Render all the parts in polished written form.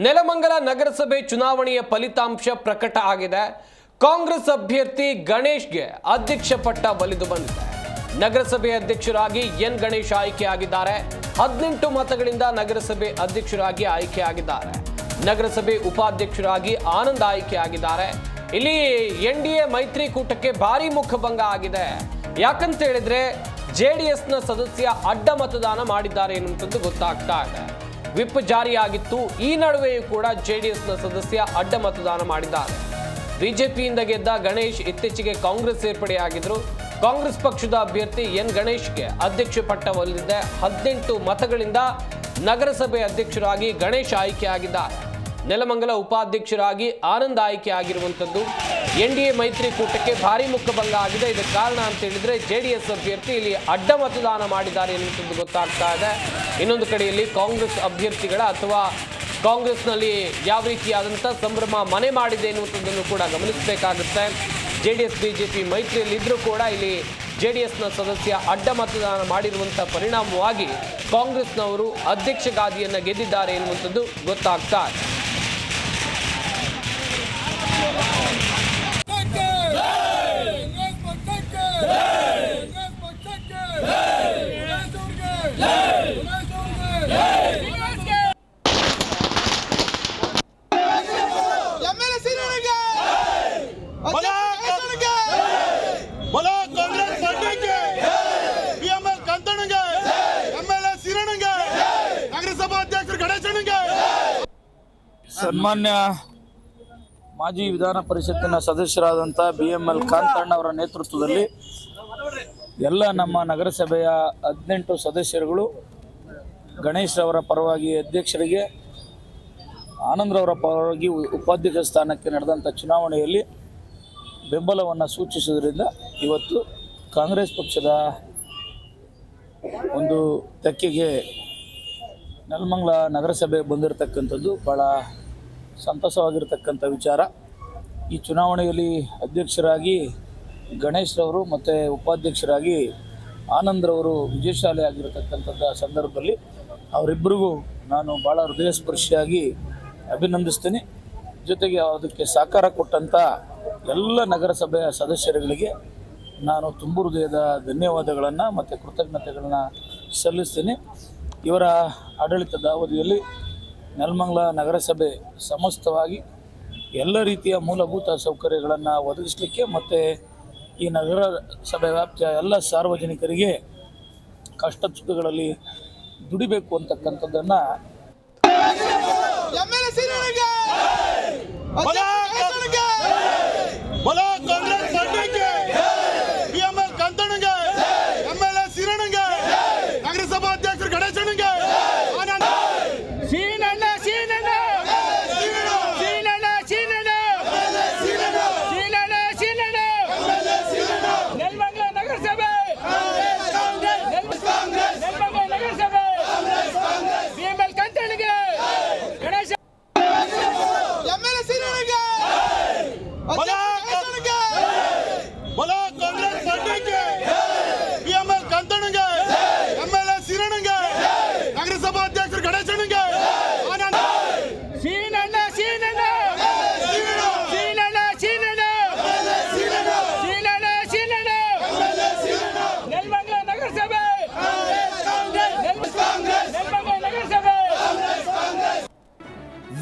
ನೆಲಮಂಗಲ ನಗರಸಭೆ ಚುನಾವಣೆಯ ಫಲಿತಾಂಶ ಪ್ರಕಟ ಆಗಿದೆ. ಕಾಂಗ್ರೆಸ್ ಅಭ್ಯರ್ಥಿ ಗಣೇಶ್ಗೆ ಅಧ್ಯಕ್ಷ ಪಟ್ಟ ಒಲಿದು ಬಂದಿದೆ. ನಗರಸಭೆ ಅಧ್ಯಕ್ಷರಾಗಿ ಎನ್ ಗಣೇಶ್ ಆಯ್ಕೆಯಾಗಿದ್ದಾರೆ. 18 ಮತಗಳಿಂದ ನಗರಸಭೆ ಅಧ್ಯಕ್ಷರಾಗಿ ಆಯ್ಕೆಯಾಗಿದ್ದಾರೆ. ನಗರಸಭೆ ಉಪಾಧ್ಯಕ್ಷರಾಗಿ ಆನಂದ್ ಆಯ್ಕೆಯಾಗಿದ್ದಾರೆ. ಇಲ್ಲಿ ಎನ್ಡಿಎ ಮೈತ್ರಿಕೂಟಕ್ಕೆ ಭಾರಿ ಮುಖಭಂಗ ಆಗಿದೆ. ಯಾಕಂತ ಹೇಳಿದ್ರೆ ಜೆಡಿಎಸ್ನ ಸದಸ್ಯ ಅಡ್ಡ ಮತದಾನ ಮಾಡಿದ್ದಾರೆ ಎನ್ನುವಂಥದ್ದು ಗೊತ್ತಾಗ್ತಾ ಇದೆ. ವಿಪ್ ಜಾರಿಯಾಗಿತ್ತು. ಈ ನಡುವೆಯೂ ಕೂಡ ಜೆಡಿಎಸ್ನ ಸದಸ್ಯ ಅಡ್ಡ ಮತದಾನ ಮಾಡಿದ್ದಾರೆ. ಬಿಜೆಪಿಯಿಂದ ಗೆದ್ದ ಗಣೇಶ್ ಇತ್ತೀಚೆಗೆ ಕಾಂಗ್ರೆಸ್ ಸೇರ್ಪಡೆಯಾಗಿದ್ರು. ಕಾಂಗ್ರೆಸ್ ಪಕ್ಷದ ಅಭ್ಯರ್ಥಿ ಎನ್ ಗಣೇಶ್ಗೆ ಅಧ್ಯಕ್ಷ ಪಟ್ಟ ಒಲಿದಿದೆ. 18 ಮತಗಳಿಂದ ನಗರಸಭೆ ಅಧ್ಯಕ್ಷರಾಗಿ ಗಣೇಶ್ ಆಯ್ಕೆಯಾಗಿದ್ದಾರೆ. ನೆಲಮಂಗಲ ಉಪಾಧ್ಯಕ್ಷರಾಗಿ ಆನಂದ್ ಆಯ್ಕೆ ಆಗಿರುವಂಥದ್ದು ಎನ್ಡಿಎ ಮೈತ್ರಿಕೂಟಕ್ಕೆ ಭಾರಿ ಮುಖಭಂಗ ಆಗಿದೆ. ಇದಕ್ಕೆ ಕಾರಣ ಅಂತ ಹೇಳಿದ್ರೆ ಜೆಡಿಎಸ್ ಅಭ್ಯರ್ಥಿ ಇಲ್ಲಿ ಅಡ್ಡ ಮತದಾನ ಮಾಡಿದ್ದಾರೆ ಎನ್ನುವಂಥದ್ದು ಗೊತ್ತಾಗ್ತಾ ಇದೆ. ಇನ್ನೊಂದು ಕಡೆಯಲ್ಲಿ ಕಾಂಗ್ರೆಸ್ ಅಭ್ಯರ್ಥಿಗಳ ಅಥವಾ ಕಾಂಗ್ರೆಸ್ನಲ್ಲಿ ಯಾವ ರೀತಿಯಾದಂಥ ಸಂಭ್ರಮ ಮನೆ ಮಾಡಿದೆ ಎನ್ನುವಂಥದ್ದನ್ನು ಕೂಡ ಗಮನಿಸಬೇಕಾಗುತ್ತೆ. ಜೆಡಿಎಸ್ ಬಿಜೆಪಿ ಮೈತ್ರಿಯಲ್ಲಿದ್ದರೂ ಕೂಡ ಇಲ್ಲಿ ಜೆಡಿಎಸ್ನ ಸದಸ್ಯ ಅಡ್ಡ ಮತದಾನ ಮಾಡಿರುವಂಥ ಪರಿಣಾಮವಾಗಿ ಕಾಂಗ್ರೆಸ್ನವರು ಅಧ್ಯಕ್ಷ ಗಾದಿಯನ್ನು ಗೆದ್ದಿದ್ದಾರೆ ಎನ್ನುವಂಥದ್ದು ಗೊತ್ತಾಗ್ತಾ ಇದೆ. ಸನ್ಮಾನ್ಯ ಮಾಜಿ ವಿಧಾನ ಪರಿಷತ್ತಿನ ಸದಸ್ಯರಾದಂಥ BML ಕಾಂತಣ್ಣ ಅವರ ನೇತೃತ್ವದಲ್ಲಿ ಎಲ್ಲ ನಮ್ಮ ನಗರಸಭೆಯ 18 ಸದಸ್ಯರುಗಳು ಗಣೇಶ್ ಅವರ ಪರವಾಗಿ ಅಧ್ಯಕ್ಷರಿಗೆ, ಆನಂದ್ರವರ ಪರವಾಗಿ ಉಪಾಧ್ಯಕ್ಷ ಸ್ಥಾನಕ್ಕೆ ನಡೆದಂಥ ಚುನಾವಣೆಯಲ್ಲಿ ಬೆಂಬಲವನ್ನು ಸೂಚಿಸುವುದರಿಂದ ಇವತ್ತು ಕಾಂಗ್ರೆಸ್ ಪಕ್ಷದ ಒಂದು ತೆಕ್ಕೆಗೆ ನೆಲಮಂಗಲ ನಗರಸಭೆ ಬಂದಿರತಕ್ಕಂಥದ್ದು ಭಾಳ ಸಂತಸವಾಗಿರ್ತಕ್ಕಂಥ ವಿಚಾರ. ಈ ಚುನಾವಣೆಯಲ್ಲಿ ಅಧ್ಯಕ್ಷರಾಗಿ ಗಣೇಶ್ ಅವರು ಮತ್ತು ಉಪಾಧ್ಯಕ್ಷರಾಗಿ ಆನಂದ್ರವರು ವಿಜಯಶಾಲಿ ಆಗಿರತಕ್ಕಂಥದ್ದು ಸಂದರ್ಭದಲ್ಲಿ ಅವರಿಬ್ಬರಿಗೂ ನಾನು ಭಾಳ ಹೃದಯಸ್ಪರ್ಶಿಯಾಗಿ ಅಭಿನಂದಿಸ್ತೀನಿ. ಜೊತೆಗೆ ಅದಕ್ಕೆ ಸಹಕಾರ ಕೊಟ್ಟಂಥ ಎಲ್ಲ ನಗರಸಭೆಯ ಸದಸ್ಯರುಗಳಿಗೆ ನಾನು ತುಂಬು ಹೃದಯದ ಧನ್ಯವಾದಗಳನ್ನು ಮತ್ತು ಕೃತಜ್ಞತೆಗಳನ್ನು ಸಲ್ಲಿಸ್ತೀನಿ. ಇವರ ಆಡಳಿತದ ಅವಧಿಯಲ್ಲಿ ನೆಲಮಂಗಲ ನಗರಸಭೆ ಸಮಸ್ತವಾಗಿ ಎಲ್ಲ ರೀತಿಯ ಮೂಲಭೂತ ಸೌಕರ್ಯಗಳನ್ನು ಒದಗಿಸಲಿಕ್ಕೆ ಮತ್ತು ಈ ನಗರಸಭೆ ವ್ಯಾಪ್ತಿಯ ಎಲ್ಲ ಸಾರ್ವಜನಿಕರಿಗೆ ಕಷ್ಟ ಸುಖಗಳಲ್ಲಿ ದುಡಿಬೇಕು ಅಂತಕ್ಕಂಥದ್ದನ್ನು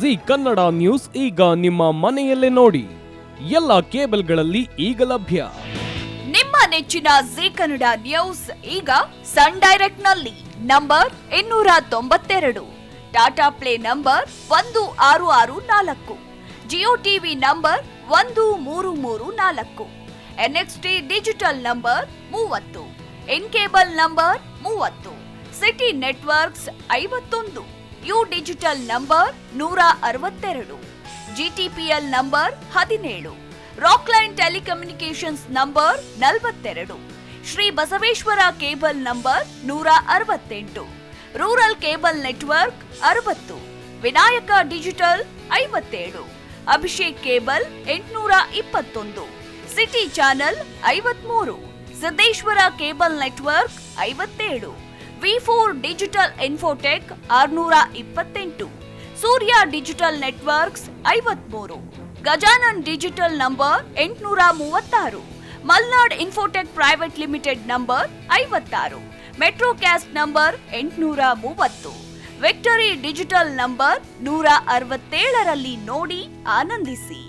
ಜಿ ಕನ್ನಡ ನ್ಯೂಸ್ ಈಗ ನಿಮ್ಮ ಮನೆಯಲ್ಲೇ ನೋಡಿ. ಎಲ್ಲ ಕೇಬಲ್ಗಳಲ್ಲಿ ಈಗ ಲಭ್ಯ. ನಿಮ್ಮ ನೆಚ್ಚಿನ ಜಿ ಕನ್ನಡ ನ್ಯೂಸ್ ಈಗ ಸನ್ ಡೈರೆಕ್ಟ್ ನಲ್ಲಿ number 292, Tata play number 1664, Jio TV number 1334, NXT digital number 30, in cable number 30, city networks 51, U digital number 162, GTPL number 17, Rockline telecommunications number 42, Shri Basaveshwara cable number 168, rural cable network 60, Vinayaka digital 57, Abhishek cable 821, city channel 53, Siddeshwara cable network 57, V4 digital Infotech 628, Surya digital networks 53, Gajanan digital number 836, Malnad Infotech private limited number 56, Metrocast number 830, victory digital number 167ರಲ್ಲಿ ನೋಡಿ ಆನಂದಿಸಿ.